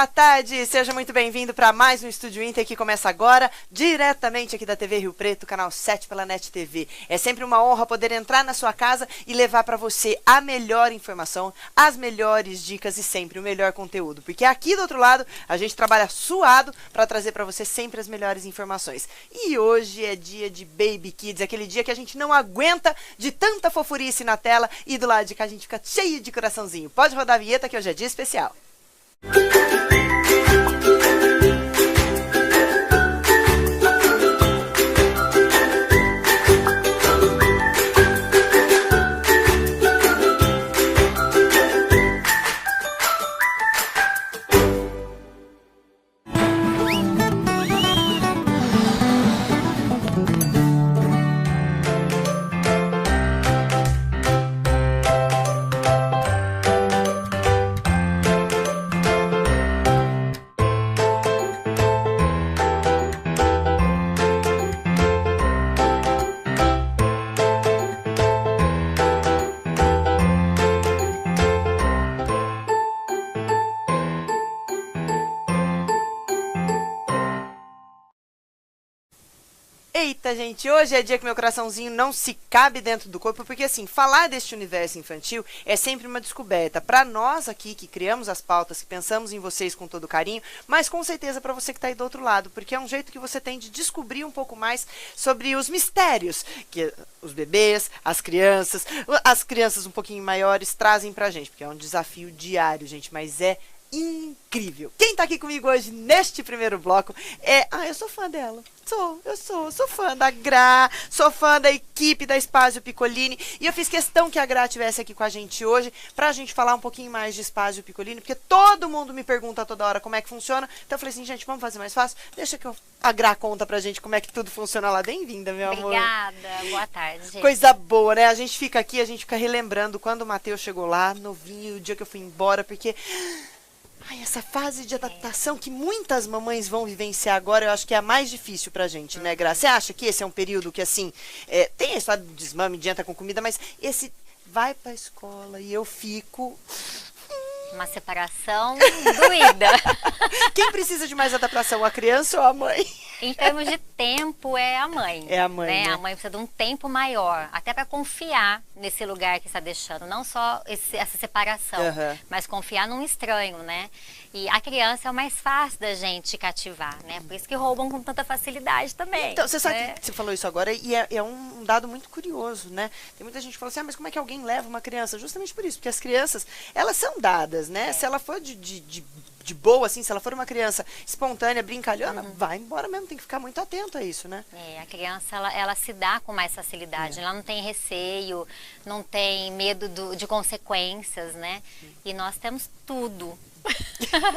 boa tarde! Seja muito bem-vindo para mais um Estúdio Inter que começa agora, diretamente aqui da TV Rio Preto, canal 7 pela NET TV. É sempre uma honra poder entrar na sua casa e levar para você a melhor informação, as melhores dicas e sempre o melhor conteúdo. Porque aqui do outro lado, a gente trabalha suado para trazer para você sempre as melhores informações. E hoje é dia de Baby Kids, aquele dia que a gente não aguenta de tanta fofurice na tela e do lado de cá a gente fica cheio de coraçãozinho. Pode rodar a vinheta que hoje é dia especial. Eita, gente, hoje é dia que meu coraçãozinho não se cabe dentro do corpo, porque assim, falar deste universo infantil é sempre uma descoberta para nós aqui que criamos as pautas, que pensamos em vocês com todo carinho, mas com certeza para você que está aí do outro lado, porque é um jeito que você tem de descobrir um pouco mais sobre os mistérios que os bebês, as crianças um pouquinho maiores trazem pra gente, porque é um desafio diário, gente, mas é incrível. Quem tá aqui comigo hoje neste primeiro bloco é... eu sou fã dela. Sou fã da Gra, sou fã da equipe da Spazio Piccolini e eu fiz questão que a Gra estivesse aqui com a gente hoje pra gente falar um pouquinho mais de Spazio Piccolini, porque todo mundo me pergunta toda hora como é que funciona, então eu falei assim, gente, vamos fazer mais fácil? Deixa que a Gra conta pra gente como é que tudo funciona lá. Bem-vinda, meu amor. Obrigada, boa tarde, gente. Coisa boa, né? A gente fica aqui, a gente fica relembrando quando o Matheus chegou lá, novinho, o dia que eu fui embora, porque... essa fase de adaptação que muitas mamães vão vivenciar agora, eu acho que é a mais difícil pra gente, né, Gra? Você acha que esse é um período que, assim, tem a história do desmame, de entra com comida, mas esse vai pra escola e eu fico... Uma separação doída. Quem precisa de mais adaptação, a criança ou a mãe? Em termos de tempo, é a mãe. É a mãe, né? A mãe precisa de um tempo maior, até para confiar nesse lugar que está deixando. Não só essa separação, mas confiar num estranho, né? E a criança é o mais fácil da gente cativar, né? Por isso que roubam com tanta facilidade também. Então, você sabe que você falou isso agora e é um dado muito curioso, né? Tem muita gente que fala assim, mas como é que alguém leva uma criança? Justamente por isso, porque as crianças, elas são dadas, né? Se ela for de boa, assim, se ela for uma criança espontânea, brincalhona, vai embora mesmo, tem que ficar muito atento a isso, né? A criança, ela se dá com mais facilidade, ela não tem receio, não tem medo de consequências, né? E nós temos tudo.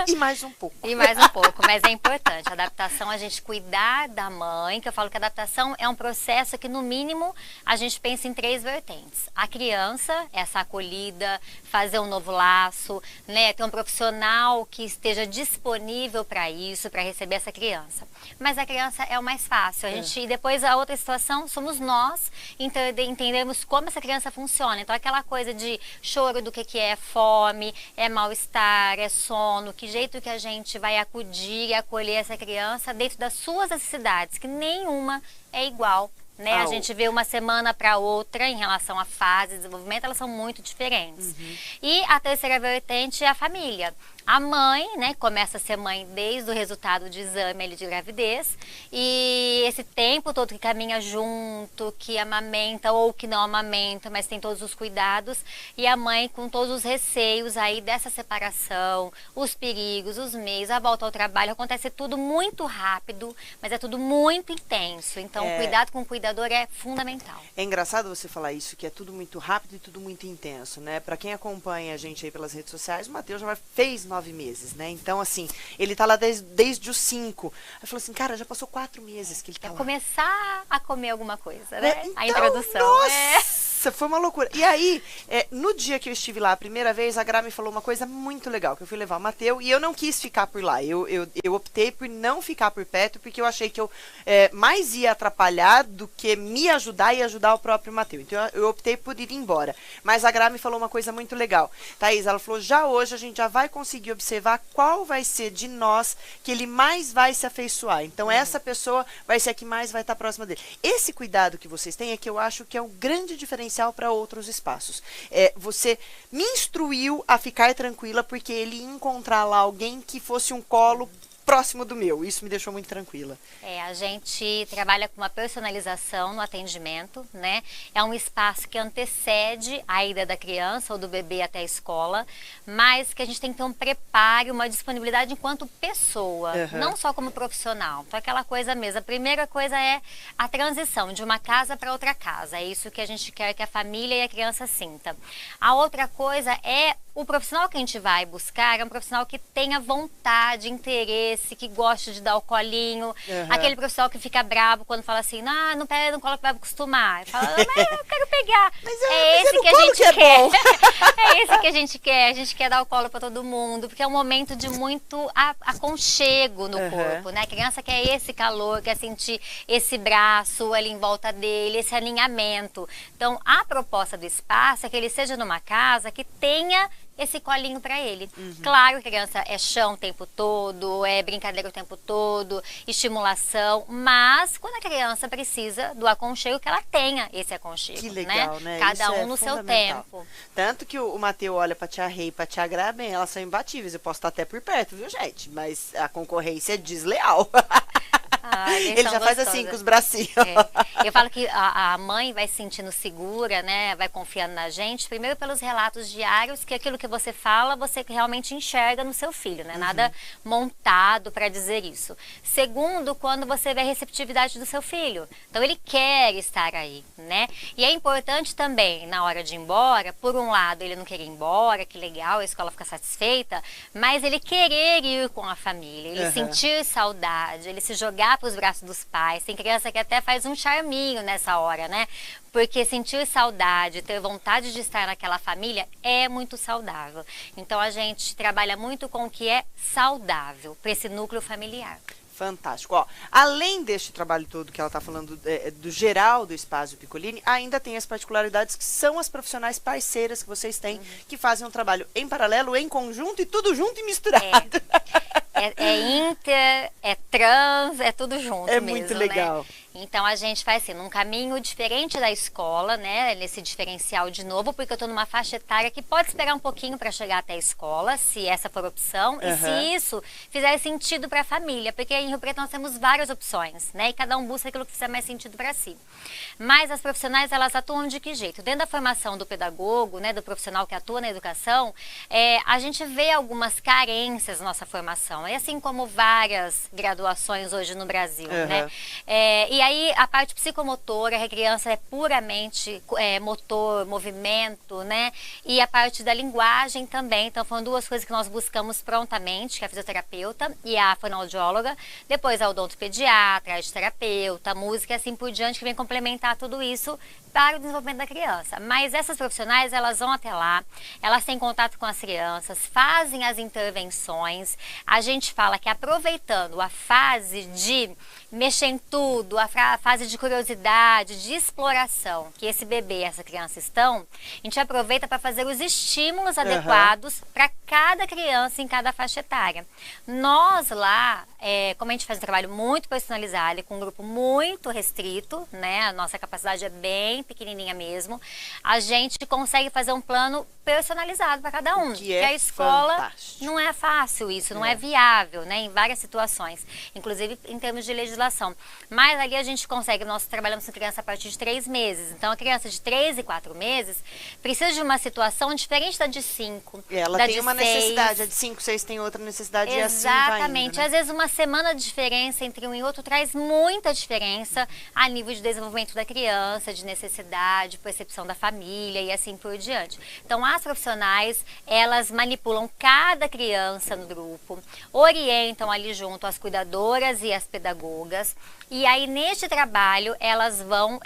E mais um pouco. E mais um pouco, mas é importante. A adaptação, a gente cuidar da mãe, que eu falo que a adaptação é um processo que, no mínimo, a gente pensa em 3 vertentes. A criança, essa acolhida, fazer um novo laço, né? Ter um profissional que esteja disponível para isso, para receber essa criança. Mas a criança é o mais fácil. E depois a outra situação somos nós entendermos como essa criança funciona. Então aquela coisa de choro do que é fome, é mal-estar, é sono, que jeito que a gente vai acudir e acolher essa criança dentro das suas necessidades, que nenhuma é igual, né? A gente vê uma semana para outra em relação à fase de desenvolvimento, elas são muito diferentes. E a terceira vertente é a família. A mãe, né, começa a ser mãe desde o resultado de exame de gravidez e esse tempo todo que caminha junto, que amamenta ou que não amamenta, mas tem todos os cuidados, e a mãe com todos os receios aí dessa separação, os perigos, os meios, a volta ao trabalho, acontece tudo muito rápido, mas é tudo muito intenso, então o cuidado com o cuidador é fundamental. É engraçado você falar isso, que é tudo muito rápido e tudo muito intenso, né? Pra quem acompanha a gente aí pelas redes sociais, o Matheus já fez 9 meses, né? Então, assim, ele tá lá desde os 5. Aí falou assim, cara, já passou 4 meses que ele tá lá. Começar a comer alguma coisa, né? Então, a introdução. Nossa! Nossa, foi uma loucura. E aí, no dia que eu estive lá a primeira vez, a Gra me falou uma coisa muito legal, que eu fui levar o Mateu e eu não quis ficar por lá. Eu optei por não ficar por perto, porque eu achei que eu mais ia atrapalhar do que me ajudar e ajudar o próprio Mateu. Então, eu optei por ir embora. Mas a Gra me falou uma coisa muito legal. Thaís, ela falou, já hoje a gente já vai conseguir observar qual vai ser de nós que ele mais vai se afeiçoar. Então, essa pessoa vai ser a que mais vai estar próxima dele. Esse cuidado que vocês têm é que eu acho que é um grande diferencial para outros espaços. Você me instruiu a ficar tranquila porque ele ia encontrar lá alguém que fosse um colo próximo do meu. Isso me deixou muito tranquila. A gente trabalha com uma personalização no atendimento, né? É um espaço que antecede a ida da criança ou do bebê até a escola, mas que a gente tem que ter um preparo, uma disponibilidade enquanto pessoa, não só como profissional. Então, aquela coisa mesmo. A primeira coisa é a transição de uma casa para outra casa. É isso que a gente quer que a família e a criança sinta. A outra coisa é o profissional que a gente vai buscar é um profissional que tenha vontade, interesse, que goste de dar o colinho. Aquele profissional que fica bravo quando fala assim, não pega no colo que vai acostumar. Fala, mas eu quero pegar. É esse que a gente quer. É esse que a gente quer. A gente quer dar o colo para todo mundo, porque é um momento de muito aconchego no corpo, né? A criança quer esse calor, quer sentir esse braço ali em volta dele, esse alinhamento. Então, a proposta do espaço é que ele seja numa casa que tenha esse colinho para ele. Claro que a criança é chão o tempo todo, é brincadeira o tempo todo, estimulação, mas quando a criança precisa do aconchego, que ela tenha esse aconchego. Que legal, né? Cada um no seu tempo. Tanto que o Mateu olha pra tia Rei e pra tia Gra, bem, elas são imbatíveis, eu posso estar até por perto, viu, gente? Mas a concorrência é desleal. Ele já faz assim com os bracinhos. Eu falo que a mãe vai se sentindo segura, né? Vai confiando na gente. Primeiro pelos relatos diários, que aquilo que você fala, você realmente enxerga no seu filho, né? Nada montado para dizer isso. Segundo, quando você vê a receptividade do seu filho. Então ele quer estar aí, né? E é importante também, na hora de ir embora, por um lado, ele não querer ir embora, que legal, a escola fica satisfeita, mas ele querer ir com a família, ele sentir saudade, ele se jogar para os braços dos pais. Tem criança que até faz um charminho nessa hora, né? Porque sentir saudade, ter vontade de estar naquela família é muito saudável. Então a gente trabalha muito com o que é saudável para esse núcleo familiar. Fantástico. Ó, além deste trabalho todo que ela está falando do geral do Espaço Piccolini, ainda tem as particularidades que são as profissionais parceiras que vocês têm, que fazem um trabalho em paralelo, em conjunto e tudo junto e misturado. É inter, é trans, é tudo junto mesmo, muito legal. Né? Então a gente faz assim, num caminho diferente da escola, né? Nesse diferencial de novo, porque eu tô numa faixa etária que pode esperar um pouquinho para chegar até a escola, se essa for opção, e se isso fizer sentido para a família, porque em Rio Preto nós temos várias opções, né? E cada um busca aquilo que fizer mais sentido para si. Mas as profissionais, elas atuam de que jeito? Dentro da formação do pedagogo, né? Do profissional que atua na educação, a gente vê algumas carências na nossa formação. É assim como várias graduações hoje no Brasil, né? E aí a parte psicomotora, a criança é puramente motor, movimento, né? E a parte da linguagem também. Então foram duas coisas que nós buscamos prontamente, que é a fisioterapeuta e a fonoaudióloga. Depois a odontopediatra, a esteterapeuta, a música e assim por diante, que vem complementar tudo isso para o desenvolvimento da criança. Mas essas profissionais, elas vão até lá, elas têm contato com as crianças, fazem as intervenções. A gente fala que aproveitando a fase de mexer em tudo, a fase de curiosidade, de exploração que esse bebê e essa criança estão, a gente aproveita para fazer os estímulos adequados para cada criança em cada faixa etária. Nós lá, como a gente faz um trabalho muito personalizado e com um grupo muito restrito, né, a nossa capacidade é bem pequenininha mesmo, a gente consegue fazer um plano personalizado para cada um. Que a escola fantástico. Não é fácil isso, não é viável, né, em várias situações, inclusive em termos de legislação. Mas ali a gente consegue, nós trabalhamos com criança a partir de 3 meses. Então a criança de 3 e 4 meses precisa de uma situação diferente da de 5. Ela da tem de uma 6. necessidade, a de 5, 6 tem outra necessidade. Exatamente. E assim vai indo, né? Às vezes uma semana de diferença entre um e outro traz muita diferença a nível de desenvolvimento da criança, de necessidade, percepção da família e assim por diante. Então as profissionais, elas manipulam cada criança no grupo, orientam ali junto as cuidadoras e as pedagogas. E aí, neste trabalho, elas vão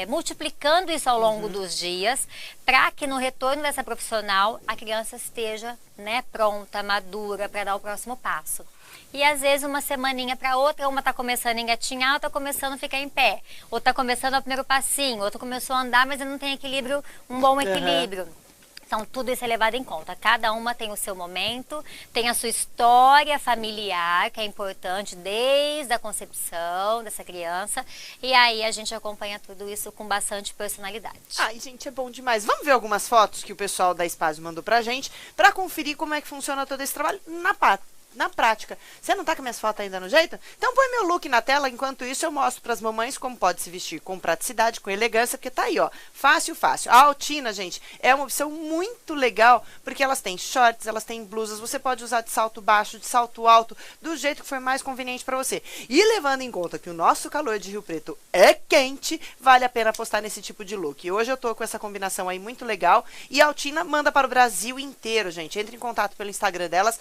multiplicando isso ao longo dos dias, para que no retorno dessa profissional, a criança esteja, né, pronta, madura, para dar o próximo passo. E às vezes uma semaninha para outra, uma está começando a engatinhar, outra começando a ficar em pé, outra está começando o primeiro passinho, outra começou a andar, mas não tem equilíbrio, um bom equilíbrio. Então, tudo isso é levado em conta. Cada uma tem o seu momento, tem a sua história familiar, que é importante desde a concepção dessa criança. E aí a gente acompanha tudo isso com bastante personalidade. Ai, gente, é bom demais. Vamos ver algumas fotos que o pessoal da Spazio mandou pra gente, pra conferir como é que funciona todo esse trabalho na prática. Você não tá com minhas fotos ainda no jeito? Então põe meu look na tela, enquanto isso eu mostro pras mamães como pode se vestir com praticidade, com elegância, porque tá aí, ó, fácil, fácil. A Altina, gente, é uma opção muito legal, porque elas têm shorts, elas têm blusas, você pode usar de salto baixo, de salto alto, do jeito que for mais conveniente pra você. E levando em conta que o nosso calor de Rio Preto é quente, vale a pena apostar nesse tipo de look. E hoje eu tô com essa combinação aí muito legal, e a Altina manda para o Brasil inteiro, gente. Entre em contato pelo Instagram delas,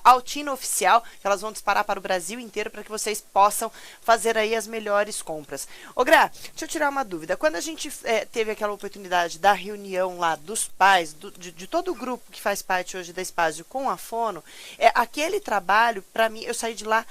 @Altina Oficial, que elas vão disparar para o Brasil inteiro para que vocês possam fazer aí as melhores compras. Ô Gra, deixa eu tirar uma dúvida. Quando a gente teve aquela oportunidade da reunião lá dos pais, de todo o grupo que faz parte hoje da Spazio com a Fono, aquele trabalho, para mim, eu saí de lá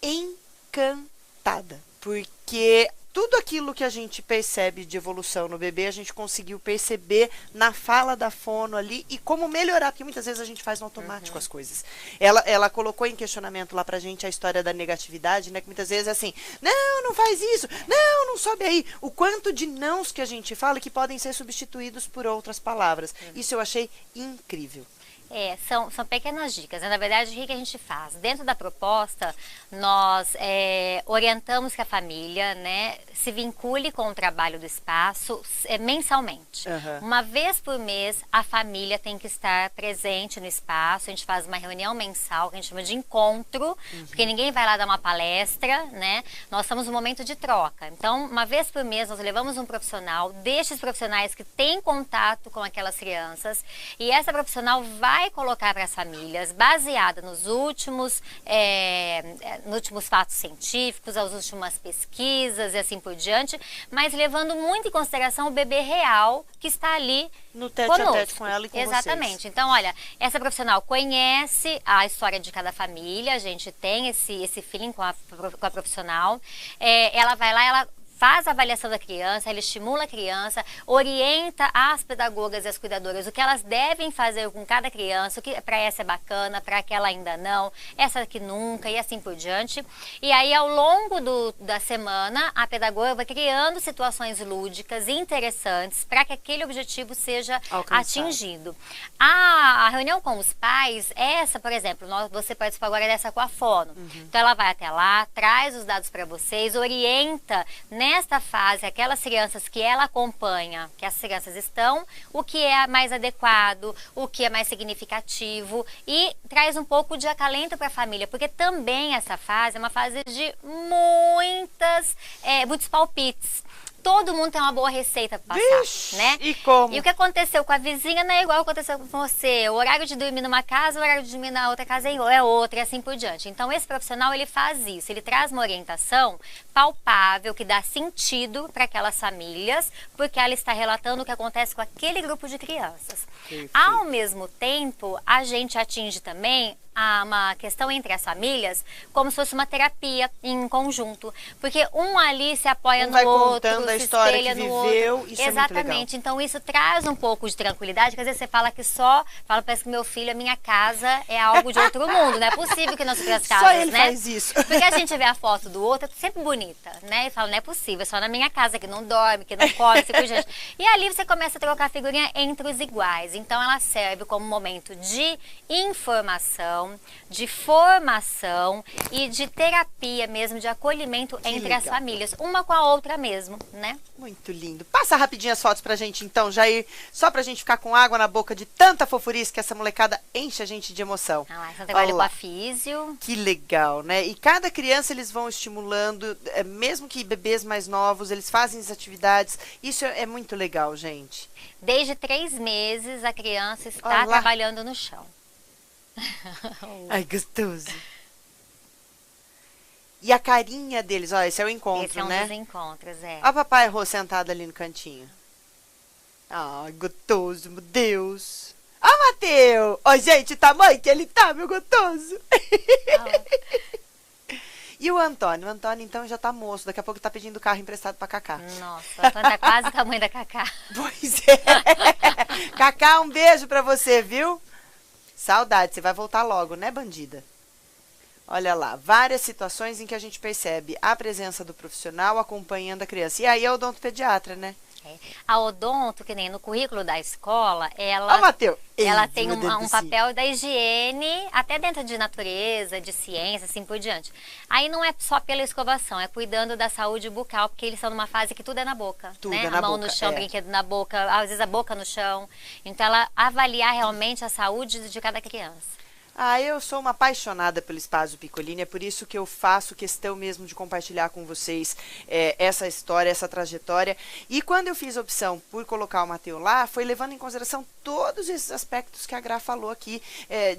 encantada, porque tudo aquilo que a gente percebe de evolução no bebê, a gente conseguiu perceber na fala da Fono ali e como melhorar, porque muitas vezes a gente faz no automático as coisas. Ela colocou em questionamento lá pra gente a história da negatividade, né? Que muitas vezes é assim, não faz isso, não sobe aí. O quanto de nãos que a gente fala que podem ser substituídos por outras palavras. Isso eu achei incrível. São pequenas dicas. Na verdade, o que a gente faz? Dentro da proposta, nós orientamos que a família, né, se vincule com o trabalho do espaço mensalmente. Uma vez por mês, a família tem que estar presente no espaço. A gente faz uma reunião mensal, que a gente chama de encontro, porque ninguém vai lá dar uma palestra, né? Nós estamos num momento de troca. Então, uma vez por mês, nós levamos um profissional, destes profissionais que têm contato com aquelas crianças, e essa profissional vai colocar para as famílias, baseada nos últimos fatos científicos, as últimas pesquisas e assim por diante, mas levando muito em consideração o bebê real que está ali no tete-a-tete com ela e com Exatamente. vocês. Então, olha, essa profissional conhece a história de cada família, a gente tem esse feeling com a profissional, ela vai lá, ela faz a avaliação da criança, ela estimula a criança, orienta as pedagogas e as cuidadoras o que elas devem fazer com cada criança, o que para essa é bacana, para aquela ainda não, essa aqui nunca e assim por diante. E aí, ao longo da semana, a pedagoga vai criando situações lúdicas e interessantes para que aquele objetivo seja atingido. A reunião com os pais, por exemplo, você participou agora dessa com a Fono. Então, ela vai até lá, traz os dados para vocês, orienta, nesta fase, aquelas crianças que ela acompanha, que as crianças estão, o que é mais adequado, o que é mais significativo e traz um pouco de acalento para a família, porque também essa fase é uma fase de muitos palpites. Todo mundo tem uma boa receita para passar, Vixe, né? E como? E o que aconteceu com a vizinha não é igual ao que aconteceu com você. O horário de dormir numa casa, o horário de dormir na outra casa é outra e assim por diante. Então, esse profissional, ele faz isso. Ele traz uma orientação palpável, que dá sentido para aquelas famílias, porque ela está relatando o que acontece com aquele grupo de crianças. Perfeito. Ao mesmo tempo, a gente atinge também uma questão entre as famílias, como se fosse uma terapia em conjunto, porque um ali se apoia no outro, contando a se história espelha que no viveu, outro. isso é muito legal. Então isso traz um pouco de tranquilidade, que às vezes você fala parece que meu filho, a minha casa é algo de outro mundo, não é possível que nas outras casas, Só ele né? faz isso. Porque a gente vê a foto do outro, é sempre bonita, né? E fala, não é possível, é só na minha casa, que não dorme, que não come, assim por diante. E ali você começa a trocar figurinha entre os iguais. Então ela serve como um momento de informação, de formação e de terapia mesmo, de acolhimento entre as famílias, uma com a outra mesmo, né? Muito lindo. Passa rapidinho as fotos pra gente então, Jair, só pra gente ficar com água na boca de tanta fofurice que essa molecada enche a gente de emoção. Então trabalho com a físio. Que legal, né? E cada criança eles vão estimulando, mesmo que bebês mais novos, eles fazem as atividades. Isso é muito legal, gente. Desde 3 meses a criança está trabalhando no chão. Ai, gostoso. E a carinha deles, ó, esse é o encontro, Esse é um né? dos encontros, é. A papai errou sentado ali no cantinho. Ai, gostoso, meu Deus. Ah, Mateus! Ó, gente, o tamanho que ele tá, meu gostoso. E o Antônio? O Antônio, então, já tá moço. Daqui a pouco tá pedindo carro emprestado pra Cacá. Nossa, o Antônio tá quase o tamanho da Cacá. Pois é. Cacá, um beijo pra você, viu? Saudade, você vai voltar logo, né, bandida? Olha lá, várias situações em que a gente percebe a presença do profissional acompanhando a criança. E aí é o odontopediatra, né? É. A odonto, que nem no currículo da escola, ela, Mateus. ela tem um papel da higiene, até dentro de natureza, de ciência, assim por diante. Aí não é só pela escovação, é cuidando da saúde bucal, porque eles estão numa fase que tudo é na boca. Tudo né? é na a mão boca, no chão, é. brinquedo na boca, às vezes a boca no chão. Então ela avaliar realmente a saúde de cada criança. Ah, eu sou uma apaixonada pelo Espaço Piccolini, é por isso que eu faço questão mesmo de compartilhar com vocês essa história, essa trajetória. E quando eu fiz a opção por colocar o Mateus lá, foi levando em consideração todos esses aspectos que a Gra falou aqui,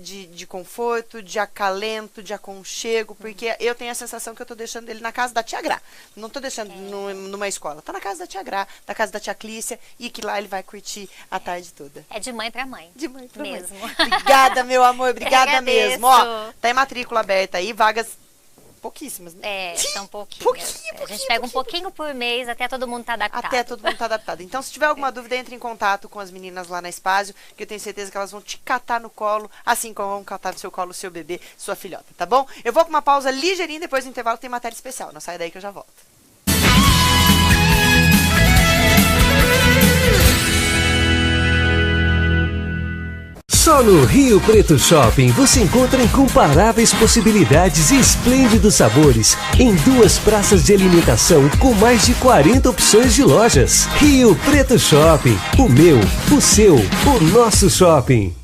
de conforto, de acalento, de aconchego, porque eu tenho a sensação que eu estou deixando ele na casa da tia Gra. Não estou deixando numa escola, está na casa da tia Gra, na casa da tia Clícia, e que lá ele vai curtir a tarde toda. É de mãe para mãe. De mãe para mãe. Mesmo. Obrigada, meu amor, obrigada mesmo. Ó, tá em matrícula aberta aí, vagas pouquíssimas, né? São pouquinhas. A gente pega um pouquinho por mês até todo mundo tá adaptado. Até todo mundo tá adaptado. Então, se tiver alguma dúvida, entre em contato com as meninas lá na Espásio, que eu tenho certeza que elas vão te catar no colo, assim como vão catar no seu colo o seu bebê, sua filhota, tá bom? Eu vou pra uma pausa ligeirinha, depois do intervalo tem matéria especial. Não sai daí que eu já volto. Só no Rio Preto Shopping você encontra incomparáveis possibilidades e esplêndidos sabores em 2 praças de alimentação com mais de 40 opções de lojas. Rio Preto Shopping, o meu, o seu, o nosso shopping.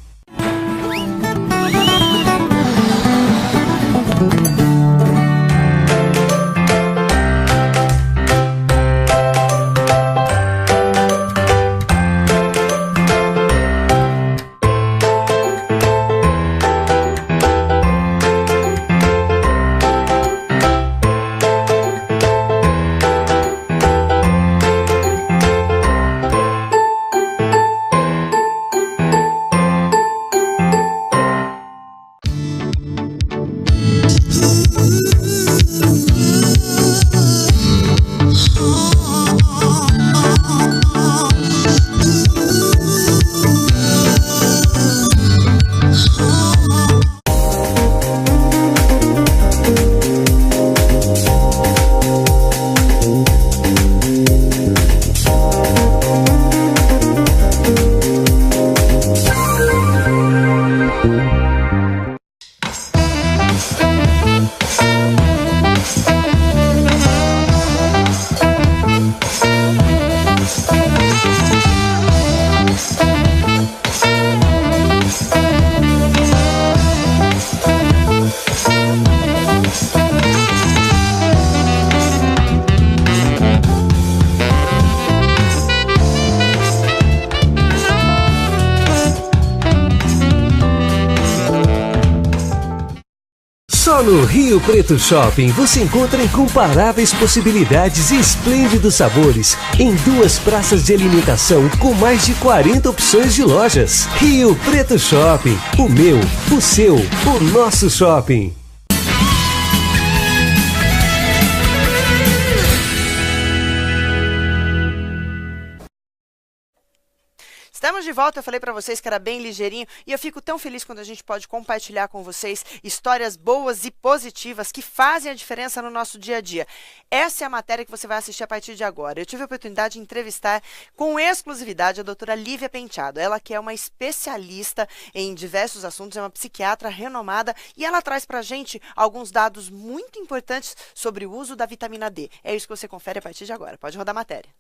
Só no Rio Preto Shopping você encontra incomparáveis possibilidades e esplêndidos sabores em 2 praças de alimentação com mais de 40 opções de lojas. Rio Preto Shopping, o meu, o seu, o nosso shopping. Estamos de volta, eu falei pra vocês que era bem ligeirinho e eu fico tão feliz quando a gente pode compartilhar com vocês histórias boas e positivas que fazem a diferença no nosso dia a dia. Essa é a matéria que você vai assistir a partir de agora. Eu tive a oportunidade de entrevistar com exclusividade a doutora Lívia Penteado. Ela que é uma especialista em diversos assuntos, é uma psiquiatra renomada e ela traz pra gente alguns dados muito importantes sobre o uso da vitamina D. É isso que você confere a partir de agora. Pode rodar a matéria.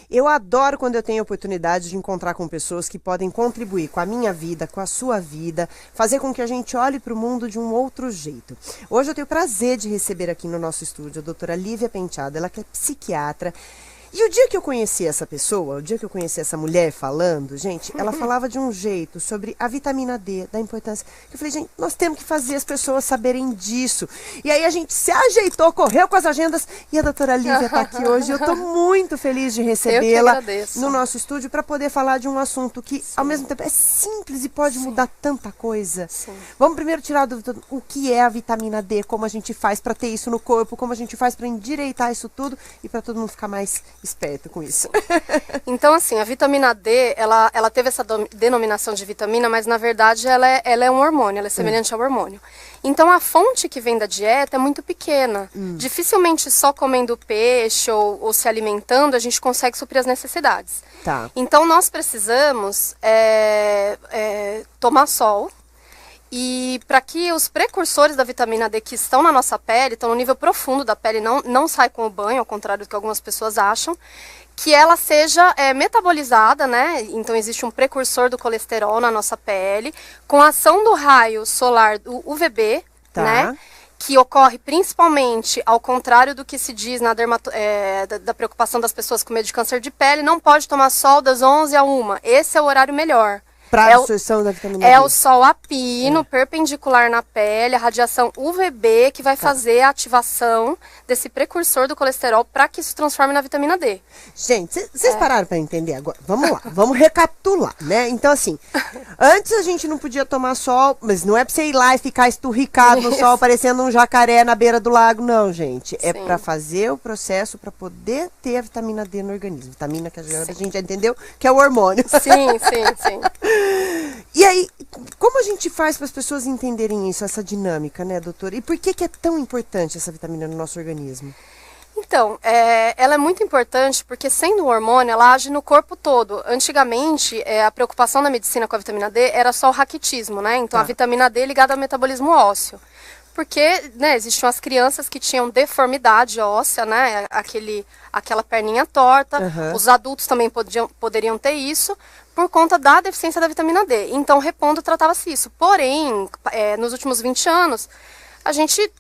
Eu adoro quando eu tenho a oportunidade de encontrar com pessoas que podem contribuir com a minha vida, com a sua vida, fazer com que a gente olhe para o mundo de um outro jeito. Hoje eu tenho o prazer de receber aqui no nosso estúdio a doutora Lívia Penteado, ela que é psiquiatra E o dia que eu conheci essa pessoa, o dia que eu conheci essa mulher falando, gente, ela falava de um jeito sobre a vitamina D, da importância. Eu falei, gente, nós temos que fazer as pessoas saberem disso. E aí a gente se ajeitou, correu com as agendas e a doutora Lívia está aqui hoje. Eu estou muito feliz de recebê-la no nosso estúdio para poder falar de um assunto que, ao mesmo tempo, é simples e pode mudar tanta coisa. Vamos primeiro tirar a dúvida, o que é a vitamina D, como a gente faz para ter isso no corpo, como a gente faz para endireitar isso tudo e para todo mundo ficar mais esperto com isso. Então, assim, a vitamina D, ela teve essa denominação de vitamina, mas na verdade ela é um hormônio, ela é semelhante ao hormônio. Então a fonte que vem da dieta é muito pequena. Dificilmente só comendo peixe ou se alimentando a gente consegue suprir as necessidades. Tá. Então nós precisamos tomar sol. E para que os precursores da vitamina D que estão na nossa pele, estão no nível profundo da pele, não sai com o banho, ao contrário do que algumas pessoas acham, que ela seja metabolizada, né? Então existe um precursor do colesterol na nossa pele, com a ação do raio solar do UVB, né? Que ocorre principalmente, ao contrário do que se diz na da preocupação das pessoas com medo de câncer de pele, não pode tomar sol das 11 à 1. Esse é o horário melhor. Para a absorção da vitamina D. É o sol a pino, perpendicular na pele, a radiação UVB, que vai fazer a ativação desse precursor do colesterol para que isso transforme na vitamina D. Gente, vocês pararam para entender agora? Vamos lá, vamos recapitular, né? Então, assim, antes a gente não podia tomar sol, mas não é para você ir lá e ficar esturricado no sol, parecendo um jacaré na beira do lago, não, gente. É para fazer o processo para poder ter a vitamina D no organismo. Vitamina que a gente já entendeu que é o hormônio. Sim. E aí, como a gente faz para as pessoas entenderem isso, essa dinâmica, né, doutora? E por que é tão importante essa vitamina no nosso organismo? Então, ela é muito importante porque, sendo um hormônio, ela age no corpo todo. Antigamente, a preocupação da medicina com a vitamina D era só o raquitismo, né? Então, a vitamina D é ligada ao metabolismo ósseo. Porque, né, existiam as crianças que tinham deformidade óssea, né? Aquela perninha torta. Os adultos também poderiam ter isso por conta da deficiência da vitamina D. Então, repondo tratava-se isso. Porém, nos últimos 20 anos, a gente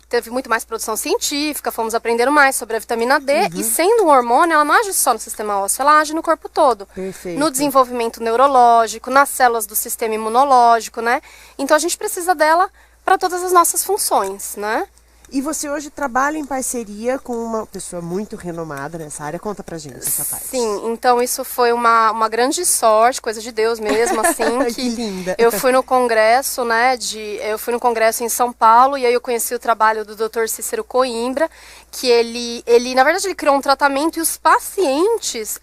teve muito mais produção científica, fomos aprendendo mais sobre a vitamina D, e sendo um hormônio, ela não age só no sistema ósseo, ela age no corpo todo. Perfeito. No desenvolvimento neurológico, nas células do sistema imunológico, né? Então, a gente precisa dela para todas as nossas funções, né? E você hoje trabalha em parceria com uma pessoa muito renomada nessa área. Conta pra gente essa parte. Sim, então isso foi uma grande sorte, coisa de Deus mesmo, assim. Que linda. Eu fui no congresso, né, eu fui no congresso em São Paulo, e aí eu conheci o trabalho do Dr. Cícero Coimbra, que ele na verdade, ele criou um tratamento, e os pacientes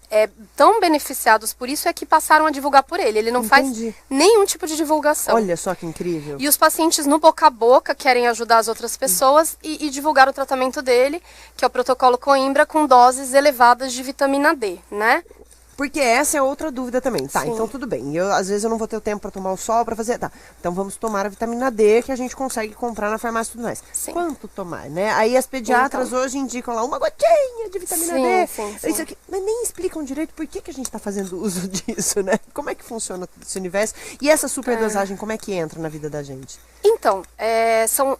tão beneficiados por isso que passaram a divulgar por ele. Ele não faz nenhum tipo de divulgação. Olha só que incrível. E os pacientes no boca a boca querem ajudar as outras pessoas e divulgar o tratamento dele, que é o protocolo Coimbra, com doses elevadas de vitamina D, né? Porque essa é outra dúvida também. Tá, então tudo bem. Às vezes eu não vou ter o tempo para tomar o sol, para fazer... Tá, então vamos tomar a vitamina D, que a gente consegue comprar na farmácia e tudo mais. Sim. Quanto tomar, né? Aí as pediatras hoje indicam lá uma gotinha de vitamina D. Sim. Isso aqui, mas nem explicam direito por que a gente está fazendo uso disso, né? Como é que funciona esse universo? E essa superdosagem, como é que entra na vida da gente? Então,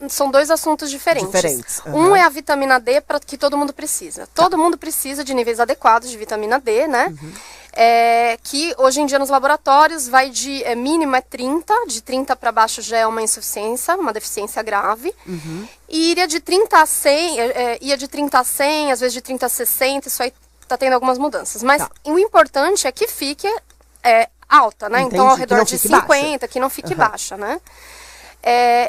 são dois assuntos diferentes. Um é a vitamina D que todo mundo precisa. Todo mundo precisa de níveis adequados de vitamina D, né? Que hoje em dia nos laboratórios vai de mínimo 30, de 30 para baixo já é uma insuficiência, uma deficiência grave. E iria de 30 a 100, ia de 30 a 100, às vezes de 30 a 60, isso aí tá tendo algumas mudanças. Mas o importante é que fique alta, né? Entendi, então ao redor de 50, baixa. que não fique baixa, né?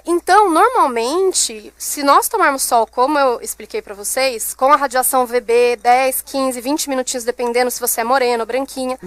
Então, normalmente, se nós tomarmos sol, como eu expliquei para vocês, com a radiação VB 10, 15, 20 minutinhos, dependendo se você é morena ou branquinha,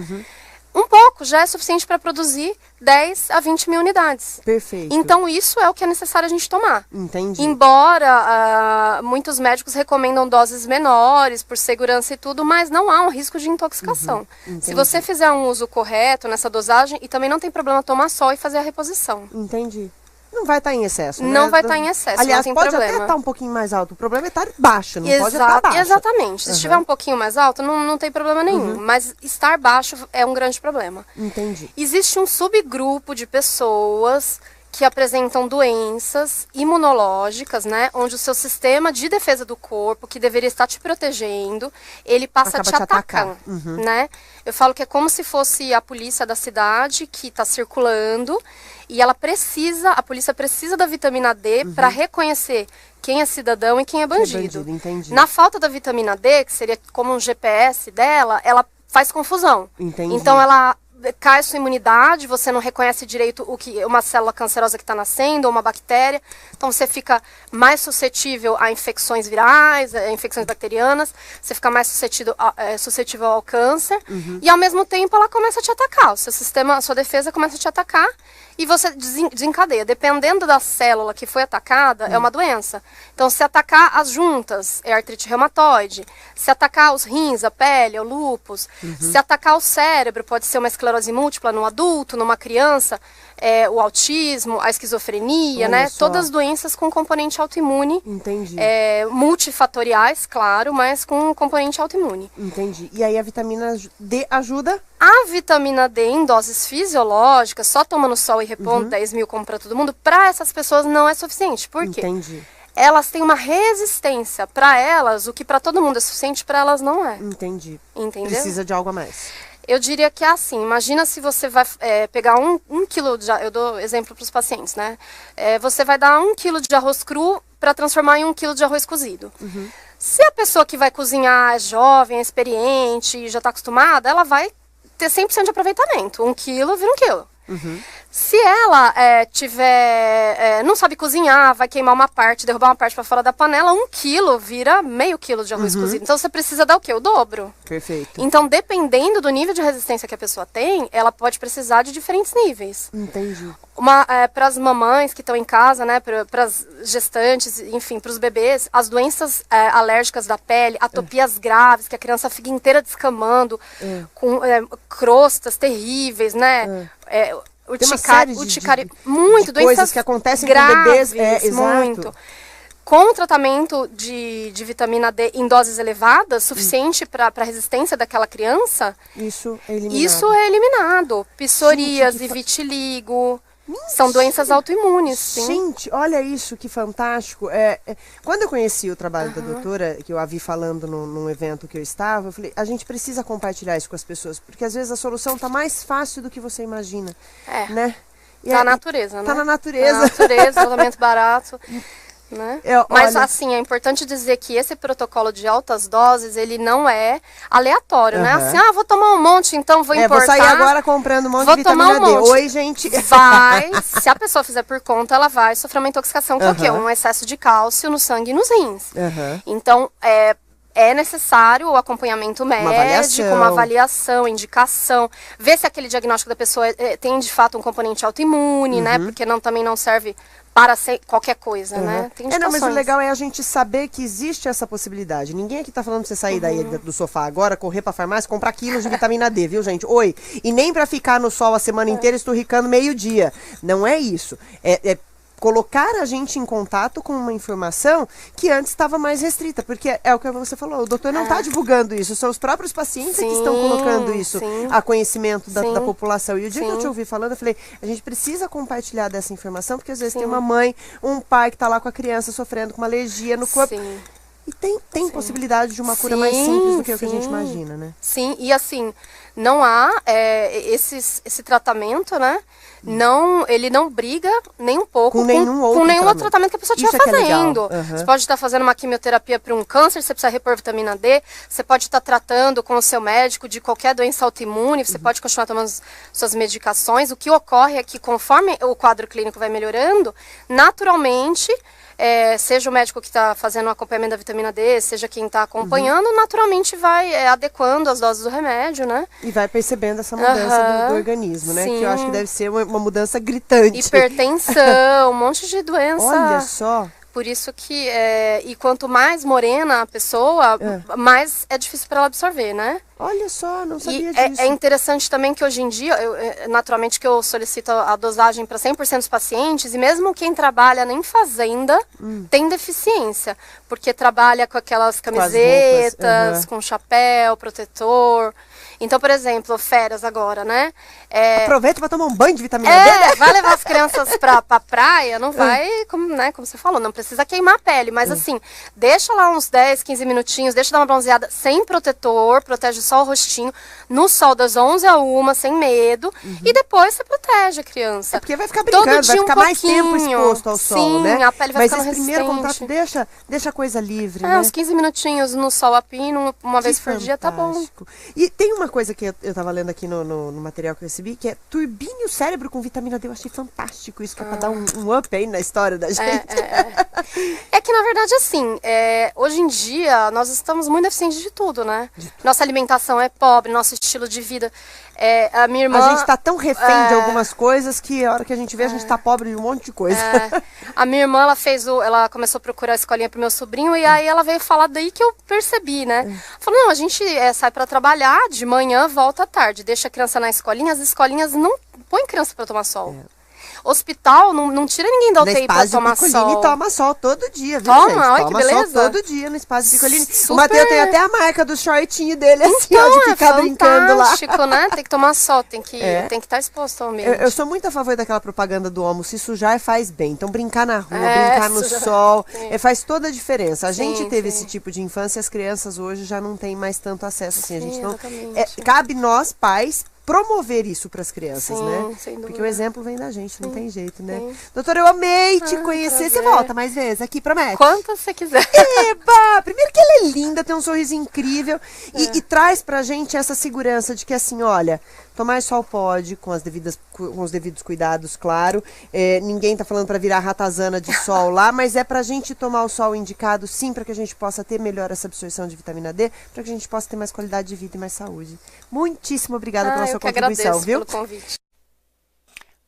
um pouco já é suficiente para produzir 10 a 20 mil unidades. Perfeito. Então, isso é o que é necessário a gente tomar. Entendi. Embora muitos médicos recomendam doses menores, por segurança e tudo, mas não há um risco de intoxicação. Se você fizer um uso correto nessa dosagem, e também não tem problema tomar sol e fazer a reposição. Entendi. Não vai estar em excesso, né? Não vai estar em excesso, aliás, não tem pode problema. até estar um pouquinho mais alto. O problema é estar baixo, não pode estar baixo. Exatamente. Se estiver um pouquinho mais alto, não tem problema nenhum. Mas estar baixo é um grande problema. Entendi. Existe um subgrupo de pessoas que apresentam doenças imunológicas, né? Onde o seu sistema de defesa do corpo, que deveria estar te protegendo, ele passa a te atacar, né? Eu falo que é como se fosse a polícia da cidade que está circulando e a polícia precisa da vitamina D para reconhecer quem é cidadão e quem é bandido. Entendi. Na falta da vitamina D, que seria como um GPS dela, ela faz confusão. Entendi. Então ela cai sua imunidade, você não reconhece direito o que uma célula cancerosa que está nascendo ou uma bactéria, então você fica mais suscetível a infecções virais, a infecções bacterianas, você fica mais suscetível ao câncer e ao mesmo tempo ela começa a te atacar, o seu sistema, a sua defesa começa a te atacar e você desencadeia. Dependendo da célula que foi atacada, é uma doença. Então, se atacar as juntas, é artrite reumatoide. Se atacar os rins, a pele, é o lúpus. Se atacar o cérebro, pode ser uma esclerose múltipla no adulto, numa criança, o autismo, a esquizofrenia, Olha né? só. Todas as doenças com componente autoimune. Entendi. Multifatoriais, claro, mas com componente autoimune. Entendi. E aí a vitamina D ajuda? A vitamina D em doses fisiológicas, só tomando sol e repondo 10 mil como para todo mundo, para essas pessoas não é suficiente. Por quê? Entendi. Elas têm uma resistência. Para elas, o que para todo mundo é suficiente, para elas não é. Entendi. Entendeu? Precisa de algo a mais. Eu diria que é assim, imagina se você vai pegar um quilo de... Eu dou exemplo para os pacientes, né? Você vai dar 1 quilo de arroz cru para transformar em 1 quilo de arroz cozido. Se a pessoa que vai cozinhar é jovem, é experiente, já está acostumada, ela vai ter 100% de aproveitamento. 1 quilo vira 1 quilo. Se ela não sabe cozinhar, vai queimar uma parte, derrubar uma parte para fora da panela, 1 quilo vira meio quilo de arroz cozido. Então você precisa dar o quê? O dobro. Perfeito. Então, dependendo do nível de resistência que a pessoa tem, ela pode precisar de diferentes níveis. Entendi. Para as mamães que estão em casa, né, para as gestantes, enfim, para os bebês, as doenças alérgicas da pele, atopias graves, que a criança fica inteira descamando, com crostas terríveis, né? Tem uma série de doenças coisas que acontecem graves, com bebês. Exato. muito. Com o tratamento de vitamina D em doses elevadas, suficiente para a resistência daquela criança, Isso é eliminado. isso é eliminado. Psoríase, Gente, vitiligo, são doenças autoimunes, sim. Gente, olha isso, que fantástico. Quando eu conheci o trabalho da doutora, que eu a vi falando num evento que eu estava, eu falei, a gente precisa compartilhar isso com as pessoas, porque às vezes a solução está mais fácil do que você imagina. Né? E Tá na natureza, né? Tá na natureza. Tá na natureza, tratamento barato. Né? Mas olha... assim, é importante dizer que esse protocolo de altas doses, ele não é aleatório, né? Assim, vou tomar um monte, então vou importar. Vou sair agora comprando um monte vou de vitamina tomar D. monte. Oi, gente. Se a pessoa fizer por conta, ela vai sofrer uma intoxicação, que é o quê? Um excesso de cálcio no sangue e nos rins. Então, é necessário o acompanhamento médico, uma avaliação, indicação, ver se aquele diagnóstico da pessoa tem de fato um componente autoimune, né? Porque também não serve para ser qualquer coisa, né? Tem não, mas o legal é a gente saber que existe essa possibilidade. Ninguém aqui tá falando pra você sair daí do sofá agora, correr pra farmácia, comprar quilos de vitamina D, viu, gente? Oi. E nem pra ficar no sol a semana inteira esturricando meio-dia. Não é isso. Colocar a gente em contato com uma informação que antes estava mais restrita, porque é o que você falou, o doutor não está divulgando isso, são os próprios pacientes que estão colocando isso a conhecimento da população. E o dia que eu te ouvi falando, eu falei, a gente precisa compartilhar dessa informação, porque às vezes tem uma mãe, um pai que está lá com a criança sofrendo com uma alergia no corpo. E tem possibilidade de uma cura mais simples do que o que a gente imagina, né? Sim, e assim, não há esse tratamento, né? Ele não briga nem um pouco com nenhum outro tratamento que a pessoa estiver fazendo. Você pode estar fazendo uma quimioterapia para um câncer, você precisa repor vitamina D, você pode estar tratando com o seu médico de qualquer doença autoimune, você pode continuar tomando suas medicações. O que ocorre é que conforme o quadro clínico vai melhorando, naturalmente... seja o médico que está fazendo o acompanhamento da vitamina D, seja quem está acompanhando, naturalmente vai adequando as doses do remédio, né? E vai percebendo essa mudança do organismo, né? Que eu acho que deve ser uma mudança gritante. Hipertensão, um monte de doença. Olha só. Por isso que, e quanto mais morena a pessoa, mais é difícil para ela absorver, né? Olha só, não sabia disso. É interessante também que hoje em dia, naturalmente que eu solicito a dosagem para 100% dos pacientes, e mesmo quem trabalha em fazenda tem deficiência, porque trabalha com aquelas camisetas, com chapéu, protetor. Então, por exemplo, férias agora, né? Aproveita para tomar um banho de vitamina D. Né? Vai levar as crianças pra praia, não vai, como você falou, não precisa queimar a pele. Mas assim, deixa lá uns 10, 15 minutinhos, deixa dar uma bronzeada sem protetor, protege só o rostinho, no sol das 11 a 1, sem medo. E depois você protege a criança. Porque vai ficar brincando, vai ficar mais tempo exposto ao sol, né? Sim, a pele vai Mas ficando esse primeiro resistente. contato deixa a coisa livre, né? Uns 15 minutinhos no sol a pino, uma vez por dia, tá bom. E tem uma coisa que eu tava lendo aqui no material que eu recebi, que é turbine o cérebro com vitamina D. Eu achei fantástico isso, que é pra dar um up aí na história da gente. É que, na verdade, assim, hoje em dia, nós estamos muito deficientes de tudo, né? Nossa alimentação é pobre, nosso estilo de vida. A minha irmã... A gente tá tão refém de algumas coisas que a hora que a gente vê, a gente tá pobre de um monte de coisa. A minha irmã, ela começou a procurar a escolinha pro meu sobrinho e aí ela veio falar daí que eu percebi, né? Falou, não, a gente sai pra trabalhar de manhã, volta à tarde, deixa a criança na escolinha, as escolinhas não põem criança pra tomar sol. Hospital não tira ninguém da UTI pra tomar sol. Picolini toma sol todo dia, viu, Toma, gente? olha que Toma beleza. sol todo dia no espaço de Picolini. Super. O Matheus tem até a marca do shortinho dele, assim, Então, ó, de ficar brincando lá. fantástico, né? Tem que tomar sol, tem que estar exposto ao ambiente. Eu sou muito a favor daquela propaganda do Homo, se sujar faz bem. Então brincar na rua, brincar no sol, faz toda a diferença. A gente teve esse tipo de infância, as crianças hoje já não têm mais tanto acesso assim. A gente não, cabe nós, pais, promover isso para as crianças, né? Sem dúvida. Porque o exemplo vem da gente, não tem jeito, né? Doutora, eu amei te conhecer. Você volta mais vezes aqui, promete? Quantas você quiser. Eba! Primeiro que ela é linda, tem um sorriso incrível e traz pra gente essa segurança de que assim, olha, tomar sol pode, com os devidos cuidados, claro. Ninguém tá falando para virar ratazana de sol lá, mas é pra gente tomar o sol indicado, sim, para que a gente possa ter melhor essa absorção de vitamina D, para que a gente possa ter mais qualidade de vida e mais saúde. Muitíssimo obrigada pela sua contribuição, viu? Pelo convite.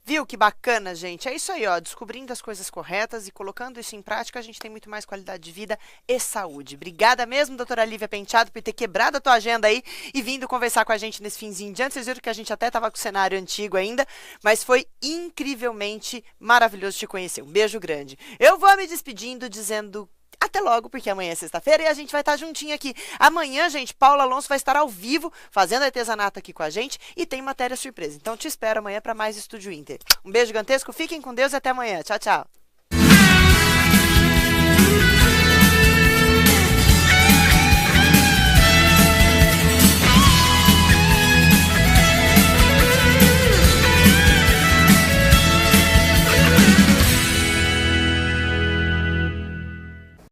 Viu que bacana, gente? É isso aí, ó. Descobrindo as coisas corretas e colocando isso em prática, a gente tem muito mais qualidade de vida e saúde. Obrigada mesmo, doutora Lívia Penteado, por ter quebrado a tua agenda aí e vindo conversar com a gente nesse finzinho de ano. Vocês viram que a gente até estava com o cenário antigo ainda, mas foi incrivelmente maravilhoso te conhecer. Um beijo grande. Eu vou me despedindo dizendo... Até logo, porque amanhã é sexta-feira e a gente vai estar juntinho aqui. Amanhã, gente, Paula Alonso vai estar ao vivo fazendo artesanato aqui com a gente e tem matéria surpresa. Então te espero amanhã para mais Estúdio Inter. Um beijo gigantesco, fiquem com Deus e até amanhã. Tchau, tchau.